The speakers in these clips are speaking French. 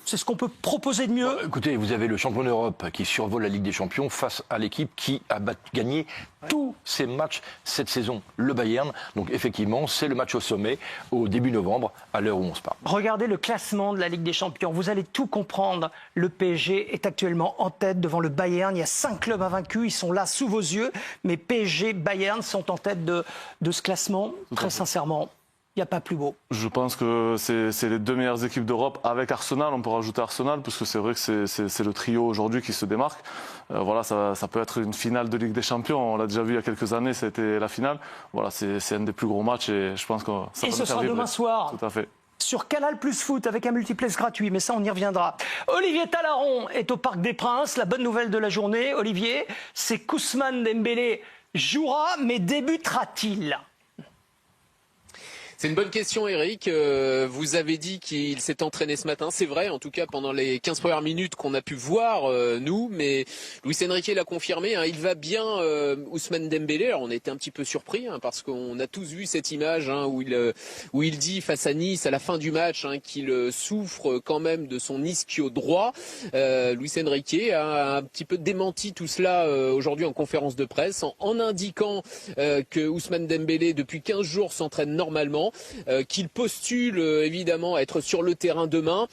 C'est ce qu'on peut proposer de mieux. Bon, écoutez, vous avez le champion d'Europe qui survole la Ligue des Champions face à l'équipe qui a gagné tous ses matchs cette saison, le Bayern. Donc effectivement, c'est le match au sommet au début novembre, à l'heure où on se parle. Regardez le classement de la Ligue des Champions. Vous allez tout comprendre. Le PSG est actuellement en tête devant le Bayern. Il y a 5 clubs invaincus. Ils sont là sous vos yeux. Mais PSG, Bayern sont en tête de ce classement. Très sincèrement, il n'y a pas plus beau. Je pense que c'est les deux meilleures équipes d'Europe avec Arsenal. On peut rajouter Arsenal parce que c'est vrai que c'est le trio aujourd'hui qui se démarque. Voilà, ça peut être une finale de Ligue des Champions. On l'a déjà vu il y a quelques années, c'était la finale. Voilà, c'est un des plus gros matchs et je pense que ça et peut ce nous faire sera vibrer. demain soir. Tout à fait. Sur Canal Plus Foot avec un multiplex gratuit, mais ça on y reviendra. Olivier Talaron est au Parc des Princes. La bonne nouvelle de la journée, Olivier, c'est qu'Ousmane Dembélé jouera, mais débutera-t-il ? C'est une bonne question, Eric. Vous avez dit qu'il s'est entraîné ce matin. C'est vrai, en tout cas pendant les 15 premières minutes qu'on a pu voir, nous. Mais Luis Enrique l'a confirmé. Il va bien, Ousmane Dembélé. Alors, on était un petit peu surpris parce qu'on a tous vu cette image où il dit face à Nice à la fin du match qu'il souffre quand même de son ischio droit. Luis Enrique a un petit peu démenti tout cela aujourd'hui en conférence de presse en indiquant que Ousmane Dembélé depuis 15 jours s'entraîne normalement. Qu'il postule évidemment à être sur le terrain demain.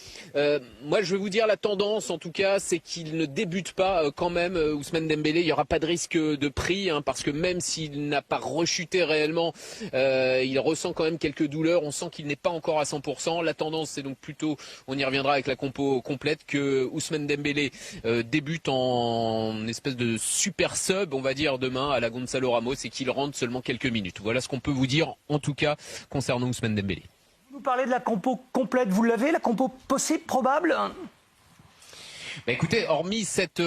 Moi je vais vous dire la tendance en tout cas c'est qu'il ne débute pas quand même Ousmane Dembélé. Il n'y aura pas de risque de prix parce que même s'il n'a pas rechuté réellement, il ressent quand même quelques douleurs. On sent qu'il n'est pas encore à 100%. La tendance c'est donc plutôt, on y reviendra avec la compo complète, que Ousmane Dembélé débute en espèce de super sub on va dire demain à la Gonzalo Ramos et qu'il rentre seulement quelques minutes. Voilà ce qu'on peut vous dire en tout cas concernant Ousmane Dembélé. Vous parlez de la compo complète, vous l'avez, la compo possible, probable ? Bah écoutez, hormis cette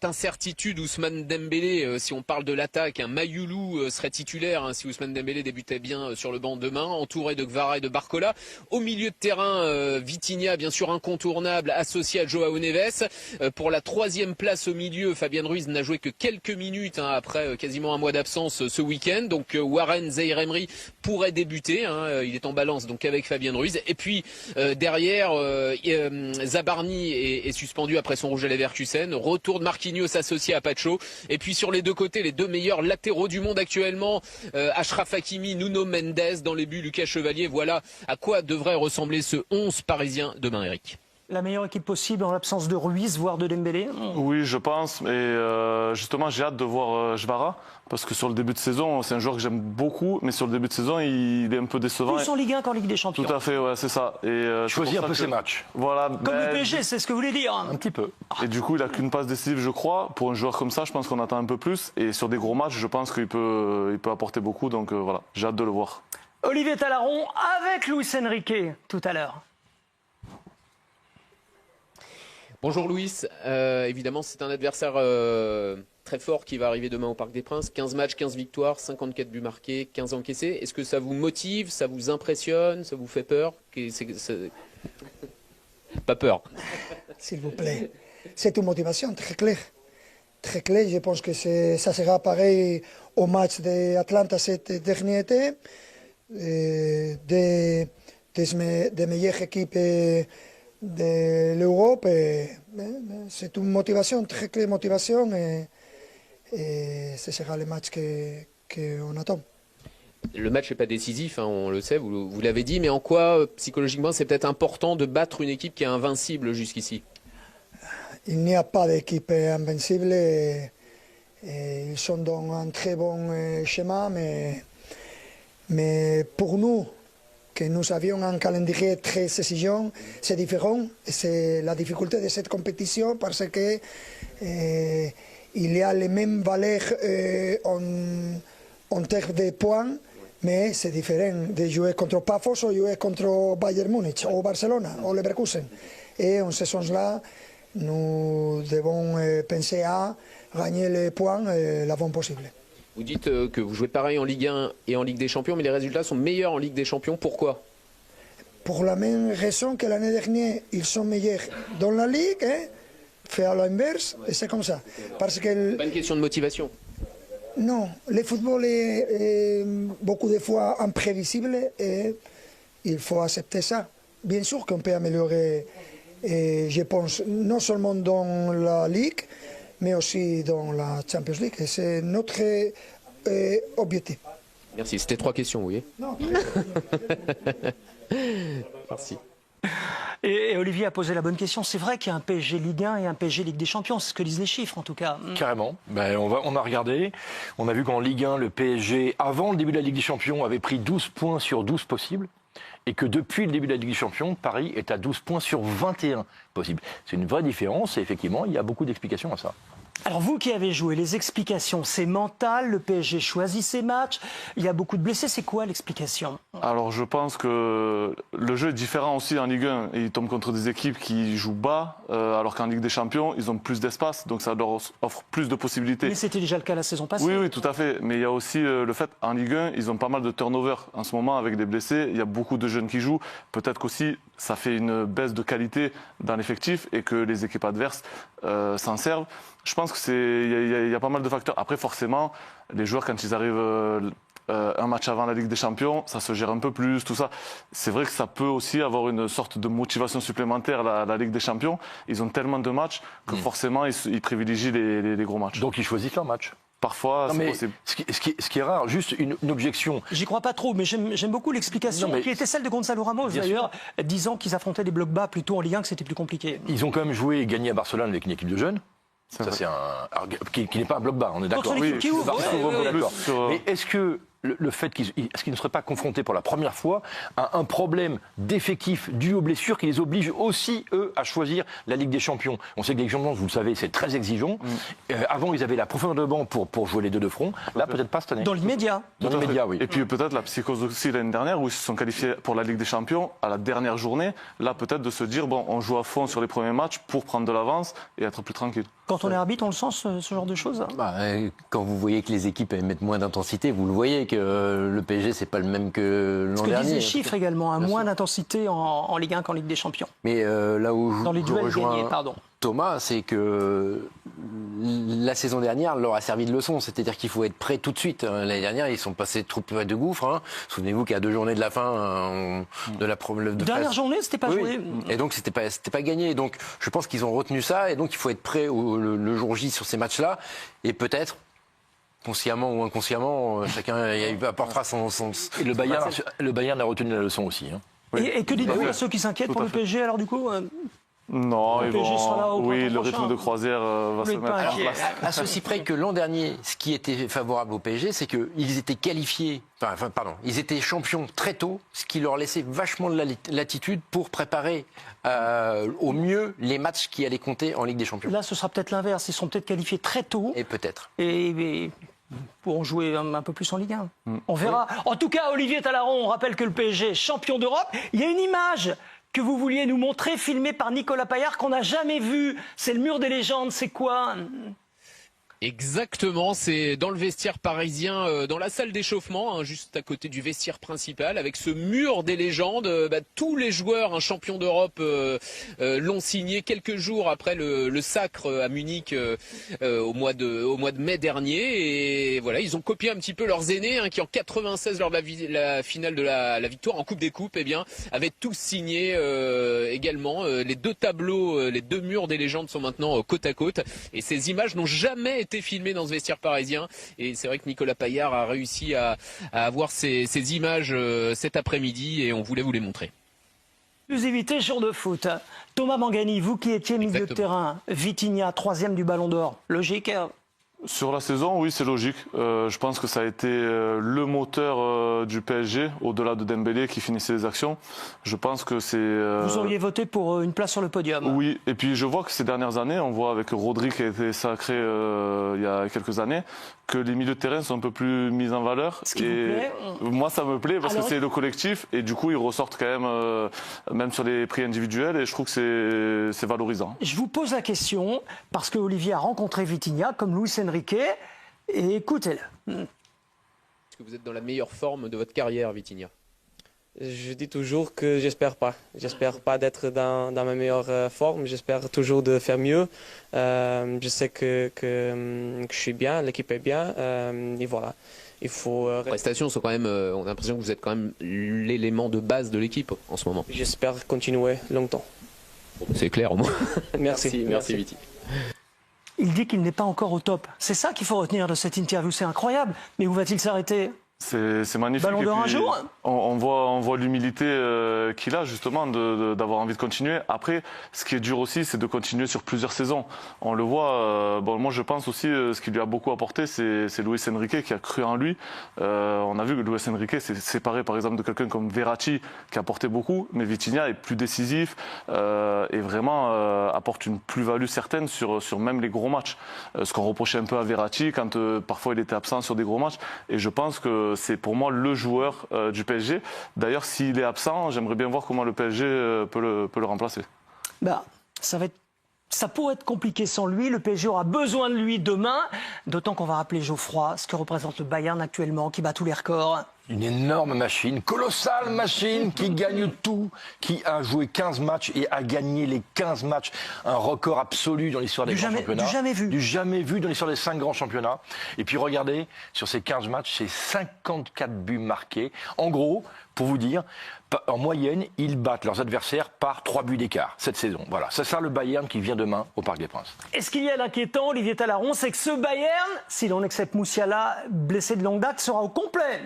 incertitude, Ousmane Dembélé, si on parle de l'attaque, Mayoulou serait titulaire si Ousmane Dembélé débutait bien sur le banc demain, entouré de Gvara et de Barcola. Au milieu de terrain, Vitinha, bien sûr incontournable, associé à Joao Neves. Pour la troisième place au milieu, Fabien Ruiz n'a joué que quelques minutes après quasiment un mois d'absence ce week-end. Donc Warren Zaïre-Emery pourrait débuter. Il est en balance donc avec Fabien Ruiz. Et puis derrière, Zabarni est suspendu après son rouge à Leverkusen. Retour de Marquinhos associé à Pacho. Et puis sur les deux côtés, les deux meilleurs latéraux du monde actuellement, Achraf Hakimi, Nuno Mendes dans les buts, Lucas Chevalier. Voilà à quoi devrait ressembler ce 11 parisien demain, Eric. La meilleure équipe possible en l'absence de Ruiz, voire de Dembélé ? Oui, je pense. Et justement, j'ai hâte de voir Gvara. Parce que sur le début de saison, c'est un joueur que j'aime beaucoup. Mais sur le début de saison, il est un peu décevant. Plus en Ligue 1 qu'en Ligue des Champions. Tout à fait, ouais, c'est ça. Et choisir un peu ses matchs. Voilà. Comme le PSG, c'est ce que vous voulez dire. Un petit peu. Et du coup, il n'a qu'une passe décisive, je crois. Pour un joueur comme ça, je pense qu'on attend un peu plus. Et sur des gros matchs, je pense qu'il peut apporter beaucoup. Donc voilà, j'ai hâte de le voir. Olivier Talaron avec Luis Enrique tout à l'heure. Bonjour Louis, évidemment c'est un adversaire très fort qui va arriver demain au Parc des Princes. 15 matchs, 15 victoires, 54 buts marqués, 15 encaissés. Est-ce que ça vous motive, ça vous impressionne, ça vous fait peur? Pas peur. S'il vous plaît. C'est une motivation très claire. Très claire, je pense que ça sera pareil au match d'Atlanta cet dernier été. Des meilleures équipes de l'Europe. C'est une motivation, très claire motivation, et ce sera le match qu'on attend. Le match n'est pas décisif, on le sait, vous l'avez dit, mais en quoi, psychologiquement, c'est peut-être important de battre une équipe qui est invincible jusqu'ici? Il n'y a pas d'équipe invincible, ils sont dans un très bon schéma, mais pour nous, que nous avions un calendrier très exigeant, c'est différent. C'est la difficulté de cette compétition parce que il y a les mêmes valeurs en termes de points, mais c'est différent de jouer contre Pafos ou jouer contre Bayern Munich ou Barcelona ou Leverkusen. Et en ce sens-là, nous devons penser à gagner les points l'avant possible. Vous dites que vous jouez pareil en Ligue 1 et en Ligue des Champions, mais les résultats sont meilleurs en Ligue des Champions. Pourquoi? Pour la même raison que l'année dernière, ils sont meilleurs dans la Ligue, fait à l'inverse, et c'est comme ça. Parce que pas une question de motivation. Non, le football est beaucoup de fois imprévisible et il faut accepter ça. bien sûr qu'on peut améliorer, et je pense, non seulement dans la Ligue, mais aussi dans la Champions League. Et c'est notre objectif. Merci, c'était 3 questions, oui. Non, Merci. Et Olivier a posé la bonne question. C'est vrai qu'il y a un PSG Ligue 1 et un PSG Ligue des Champions. C'est ce que disent les chiffres, en tout cas. Carrément. Ben, on a regardé. On a vu qu'en Ligue 1, le PSG, avant le début de la Ligue des Champions, avait pris 12 points sur 12 possibles. Et que depuis le début de la Ligue des Champions, Paris est à 12 points sur 21 possibles. C'est une vraie différence et effectivement, il y a beaucoup d'explications à ça. Alors vous qui avez joué, les explications, c'est mental, le PSG choisit ses matchs, il y a beaucoup de blessés, c'est quoi l'explication? Alors je pense que le jeu est différent aussi en Ligue 1. Ils tombent contre des équipes qui jouent bas, alors qu'en Ligue des Champions, ils ont plus d'espace, donc ça leur offre plus de possibilités. Mais c'était déjà le cas la saison passée. Oui, oui, tout à fait. Mais il y a aussi le fait, en Ligue 1, ils ont pas mal de turnover en ce moment avec des blessés. Il y a beaucoup de jeunes qui jouent. Peut-être qu'aussi, ça fait une baisse de qualité dans l'effectif et que les équipes adverses s'en servent. Je pense qu'il y a pas mal de facteurs. Après, forcément, les joueurs, quand ils arrivent un match avant la Ligue des Champions, ça se gère un peu plus, tout ça. C'est vrai que ça peut aussi avoir une sorte de motivation supplémentaire, la Ligue des Champions. Ils ont tellement de matchs que forcément, ils privilégient les gros matchs. Donc ils choisissent leur match. Parfois, c'est possible. Ce qui est rare, juste une objection. J'y crois pas trop, mais j'aime beaucoup l'explication qui était celle de Gonzalo Ramos, d'ailleurs, disant qu'ils affrontaient des blocs bas plutôt en Ligue 1, que c'était plus compliqué. Ils ont quand même joué et gagné à Barcelone avec une équipe de jeunes. Ça, c'est qui n'est pas un bloc bas, on est d'accord. Contre l'équipe qui ouvre. Mais est-ce que le fait qu'ils ne seraient pas confrontés pour la première fois à un problème d'effectif dû aux blessures qui les oblige aussi, eux, à choisir la Ligue des Champions? On sait que la Ligue des Champions, vous le savez, c'est très exigeant. Avant, ils avaient la profondeur de banc pour jouer les deux de front. Là, peut-être pas cette année. Dans l'immédiat. Dans l'immédiat, oui. Et puis peut-être la psychose aussi l'année dernière, où ils se sont qualifiés pour la Ligue des Champions à la dernière journée. Là, peut-être de se dire, bon, on joue à fond sur les premiers matchs pour prendre de l'avance et être plus tranquille. Quand on est arbitre, on le sent, ce genre de choses? Quand vous voyez que les équipes mettent moins d'intensité, vous le voyez que le PSG, c'est pas le même que l'an dernier. Ce que disent les chiffres également, à moins d'intensité en Ligue 1 qu'en Ligue des Champions. Mais là où dans les duels gagnés, pardon. Thomas, c'est que la saison dernière leur a servi de leçon, c'est-à-dire qu'il faut être prêt tout de suite. L'année dernière, ils sont passés trop près de gouffre. Souvenez-vous qu'à 2 journées de la fin de la dernière journée, c'était pas joué. Et donc c'était pas gagné. Donc je pense qu'ils ont retenu ça, et donc il faut être prêt le jour J sur ces matchs-là, et peut-être consciemment ou inconsciemment, chacun apportera son. Et le Bayern a retenu la leçon aussi. Et que dites-vous à ceux qui s'inquiètent pour le PSG alors du coup? Non, le PSG sera là au oui, le prochain. rythme de croisière va se mettre en place. À ceci près que l'an dernier, ce qui était favorable au PSG, c'est qu'ils étaient qualifiés, ils étaient champions très tôt, ce qui leur laissait vachement de latitude pour préparer au mieux les matchs qui allaient compter en Ligue des Champions. Là, ce sera peut-être l'inverse. Ils sont peut-être qualifiés très tôt. Et peut-être. Et pourront jouer un peu plus en Ligue 1. On verra. En tout cas, Olivier Talaron, on rappelle que le PSG est champion d'Europe. Il y a une image que vous vouliez nous montrer, filmée par Nicolas Paillard, qu'on n'a jamais vue. C'est le mur des légendes. C'est quoi? Exactement, c'est dans le vestiaire parisien, dans la salle d'échauffement, juste à côté du vestiaire principal, avec ce mur des légendes. Tous les joueurs, champions d'Europe, l'ont signé quelques jours après le sacre à Munich au mois de mai dernier. Et voilà, ils ont copié un petit peu leurs aînés, qui en 96, lors de la finale de la victoire en Coupe des Coupes, avaient tous signé également. Les 2 tableaux, les 2 murs des légendes sont maintenant côte à côte. Et ces images n'ont jamais été filmé dans ce vestiaire parisien, et c'est vrai que Nicolas Paillard a réussi à avoir ces images cet après-midi, et on voulait vous les montrer. Exclusivité jour de foot. Thomas Mangani, vous qui étiez milieu de terrain, Vitinha, 3e du Ballon d'Or, logique? Sur la saison, oui, c'est logique. Je pense que ça a été le moteur du PSG, au-delà de Dembélé qui finissait les actions. Je pense que c'est... Vous auriez voté pour une place sur le podium? Oui, et puis je vois que ces dernières années, on voit avec Rodri qui a été sacré il y a quelques années, que les milieux de terrain sont un peu plus mis en valeur. Ce qui vous plaît? Moi, ça me plaît parce que c'est le collectif, et du coup, ils ressortent quand même sur les prix individuels, et je trouve que c'est valorisant. Je vous pose la question parce que Olivier a rencontré Vitinha comme Luis Enrique, et écoutez-le. Est-ce que vous êtes dans la meilleure forme de votre carrière, Vitinha? Je dis toujours que j'espère pas. J'espère pas d'être dans ma meilleure forme. J'espère toujours de faire mieux. Je sais que je suis bien, l'équipe est bien, et voilà. il faut... Les prestations sont quand même, on a l'impression que vous êtes quand même l'élément de base de l'équipe en ce moment. J'espère continuer longtemps. C'est clair au moins. Merci. Merci Viti. Il dit qu'il n'est pas encore au top. C'est ça qu'il faut retenir de cette interview. C'est incroyable. Mais où va-t-il s'arrêter? C'est magnifique. Ballon d'or Et un puis, jour. on voit l'humilité qu'il a justement d'avoir envie de continuer. Après, ce qui est dur aussi, c'est de continuer sur plusieurs saisons. On le voit. Moi, je pense aussi ce qui lui a beaucoup apporté, c'est Luis Enrique qui a cru en lui. On a vu que Luis Enrique s'est séparé, par exemple, de quelqu'un comme Verratti qui apportait beaucoup, mais Vitinha est plus décisif et vraiment apporte une plus-value certaine sur même les gros matchs. Ce qu'on reprochait un peu à Verratti quand parfois il était absent sur des gros matchs. Et je pense que c'est pour moi le joueur du PSG. D'ailleurs, s'il est absent, j'aimerais bien voir comment le PSG peut le remplacer. Ça pourrait être compliqué sans lui. Le PSG aura besoin de lui demain. D'autant qu'on va rappeler Geoffroy, ce que représente le Bayern actuellement, qui bat tous les records. Une énorme machine, colossale machine qui gagne tout, qui a joué 15 matchs et a gagné les 15 matchs. Un record absolu dans l'histoire des grands championnats. Du jamais vu. Du jamais vu dans l'histoire des 5 grands championnats. Et puis regardez, sur ces 15 matchs, c'est 54 buts marqués. En gros, pour vous dire, en moyenne, ils battent leurs adversaires par 3 buts d'écart cette saison. Voilà, ça sert le Bayern qui vient demain au Parc des Princes. Et ce qu'il y a d'inquiétant, Olivier Talaron, c'est que ce Bayern, si l'on accepte Moussiala, blessé de longue date, sera au complet.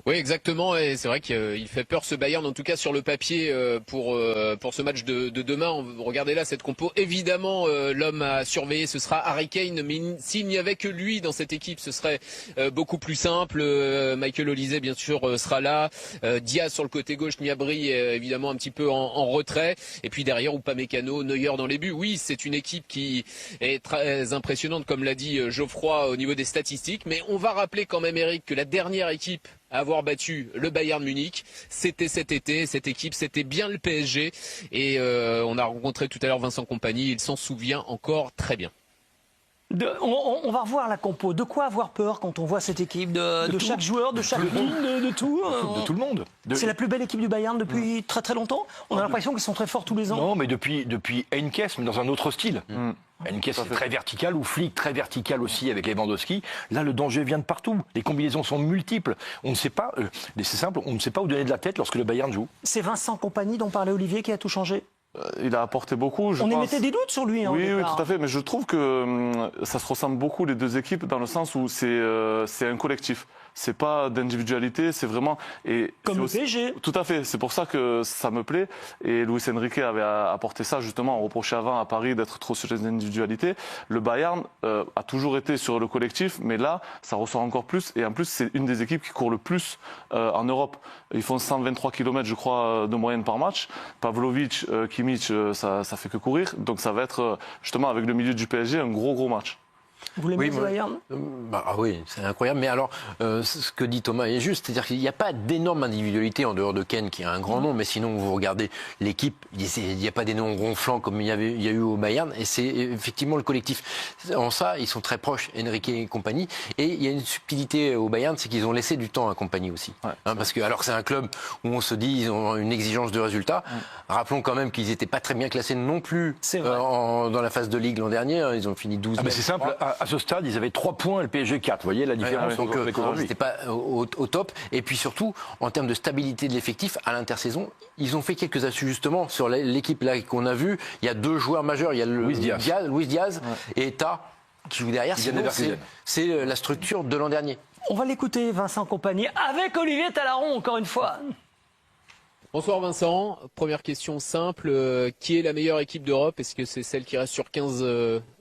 Oui, exactement. Et c'est vrai qu'il fait peur ce Bayern, en tout cas sur le papier, pour ce match de demain. Regardez là cette compo. Évidemment, l'homme à surveiller, ce sera Harry Kane. Mais s'il n'y avait que lui dans cette équipe, ce serait beaucoup plus simple. Michael Olise, bien sûr, sera là. Diaz sur le côté gauche, Gnabry, évidemment, un petit peu en retrait. Et puis derrière, Upamecano, Neuer dans les buts. Oui, c'est une équipe qui est très impressionnante, comme l'a dit Geoffroy, au niveau des statistiques. Mais on va rappeler quand même, Eric, que la dernière équipe à avoir battu le Bayern Munich, c'était cet été. Cette équipe, c'était bien le PSG. Et on a rencontré tout à l'heure Vincent Kompany, il s'en souvient encore très bien. On va revoir la compo. De quoi avoir peur quand on voit cette équipe? De chaque joueur, de chaque ligne, de tout De tout le monde. C'est la plus belle équipe du Bayern depuis très très longtemps. On a l'impression qu'ils sont très forts tous les ans. Non, mais depuis Heinkes, mais dans un autre style. Heinkes, c'est très vertical, ou Flick, très vertical aussi avec Lewandowski. Là, le danger vient de partout. Les combinaisons sont multiples. On ne sait pas, c'est simple, on ne sait pas où donner de la tête lorsque le Bayern joue. C'est Vincent Kompany dont parlait Olivier qui a tout changé. Il a apporté beaucoup. On émettait des doutes sur lui. Oui, tout à fait. Mais je trouve que ça se ressemble beaucoup les deux équipes dans le sens où c'est un collectif. C'est pas d'individualité, c'est vraiment... Comme le PSG. Tout à fait, c'est pour ça que ça me plaît. Et Luis Enrique avait apporté ça justement, on reprochait avant à Paris d'être trop sur les individualités. Le Bayern a toujours été sur le collectif, mais là, ça ressort encore plus. Et en plus, c'est une des équipes qui court le plus en Europe. Ils font 123 km, je crois, de moyenne par match. Pavlovic, Kimmich, ça fait que courir. Donc ça va être, justement, avec le milieu du PSG, un gros match. Vous l'aimez, le Bayern? Oui, c'est incroyable. Mais alors, ce que dit Thomas est juste. C'est-à-dire qu'il n'y a pas d'énorme individualité en dehors de Kane, qui a un grand nom. Mais sinon, vous regardez l'équipe, il n'y a pas des noms gonflants comme il y a eu au Bayern. Et c'est effectivement le collectif. En ça, ils sont très proches, Enrique et compagnie. Et il y a une subtilité au Bayern, c'est qu'ils ont laissé du temps à compagnie aussi. Ouais. Parce que, alors que c'est un club où on se dit ils ont une exigence de résultat. Rappelons quand même qu'ils n'étaient pas très bien classés non plus dans la phase de Ligue l'an dernier. Ils ont fini 12. Mais c'est simple. À ce stade, ils avaient 3 points et le PSG 4. Vous voyez la différence? Donc, c'était pas au top. Et puis surtout, en termes de stabilité de l'effectif, à l'intersaison, ils ont fait quelques ajustements sur l'équipe là qu'on a vue. Il y a 2 joueurs majeurs. Il y a Luis Diaz et Ta qui joue derrière. Sinon, c'est la structure de l'an dernier. On va l'écouter, Vincent Kompany, avec Olivier Talaron, encore une fois. Bonsoir Vincent, première question simple, qui est la meilleure équipe d'Europe? Est-ce que c'est celle qui reste sur 15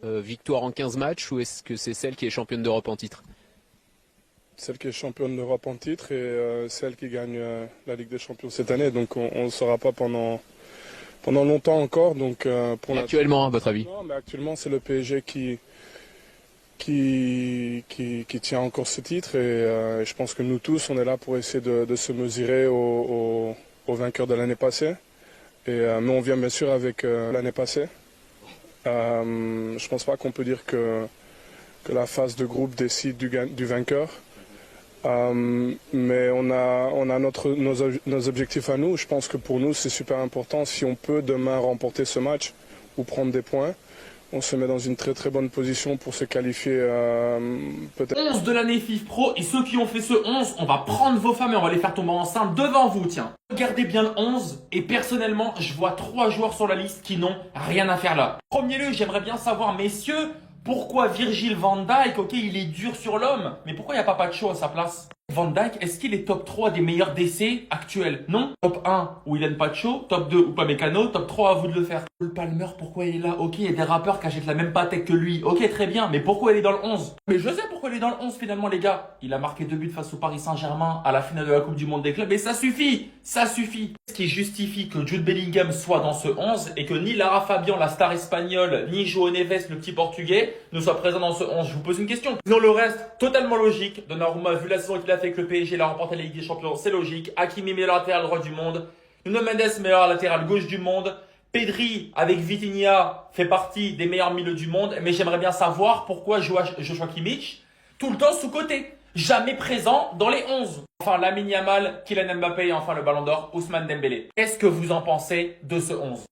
victoires en 15 matchs ou est-ce que c'est celle qui est championne d'Europe en titre? Celle qui est championne d'Europe en titre et celle qui gagne la Ligue des Champions cette année, donc on ne le saura pas pendant longtemps encore. Donc, actuellement, à votre avis? Non, mais actuellement c'est le PSG qui tient encore ce titre et je pense que nous tous on est là pour essayer de se mesurer au vainqueur de l'année passée. Mais on vient bien sûr avec l'année passée. Je ne pense pas qu'on peut dire que la phase de groupe décide du vainqueur. Mais on a nos objectifs à nous. Je pense que pour nous c'est super important. Si on peut demain remporter ce match ou prendre des points, on se met dans une très très bonne position pour se qualifier peut-être. 11 de l'année FIFPro, et ceux qui ont fait ce 11, on va prendre vos femmes et on va les faire tomber enceintes devant vous, tiens. Regardez bien le 11, et personnellement, je vois 3 joueurs sur la liste qui n'ont rien à faire là. Premier lieu, j'aimerais bien savoir, messieurs, pourquoi Virgil van Dijk, ok, il est dur sur l'homme, mais pourquoi il n'y a pas Pacho à sa place? Van Dijk, est-ce qu'il est top 3 des meilleurs DC actuels? Non. Top 1, William Pacho. Top 2, Upamecano. Top 3, à vous de le faire. Paul Palmer, pourquoi il est là? Ok, il y a des rappeurs qui achètent la même pâtèque que lui. Ok, très bien, mais pourquoi il est dans le 11? Mais je sais pourquoi il est dans le 11 finalement, les gars. Il a marqué 2 buts face au Paris Saint-Germain à la finale de la Coupe du Monde des clubs, et ça suffit. Ça suffit. Ce qui justifie que Jude Bellingham soit dans ce 11 et que ni Lara Fabian, la star espagnole, ni João Neves, le petit portugais, ne soient présents dans ce 11. Je vous pose une question. Sinon, le reste, totalement logique. Donnarumma, vu la saison qu'il a fait avec le PSG, il a remporté la Ligue des Champions, c'est logique. Hakimi, meilleur latéral droit du monde. Nuno Mendes, meilleur latéral gauche du monde. Pedri, avec Vitinha, fait partie des meilleurs milieux du monde. Mais j'aimerais bien savoir pourquoi Joshua Kimmich, tout le temps sous-côté, jamais présent dans les 11. Enfin, Lamine Yamal, Kylian Mbappé et enfin le Ballon d'Or, Ousmane Dembélé. Qu'est-ce que vous en pensez de ce 11?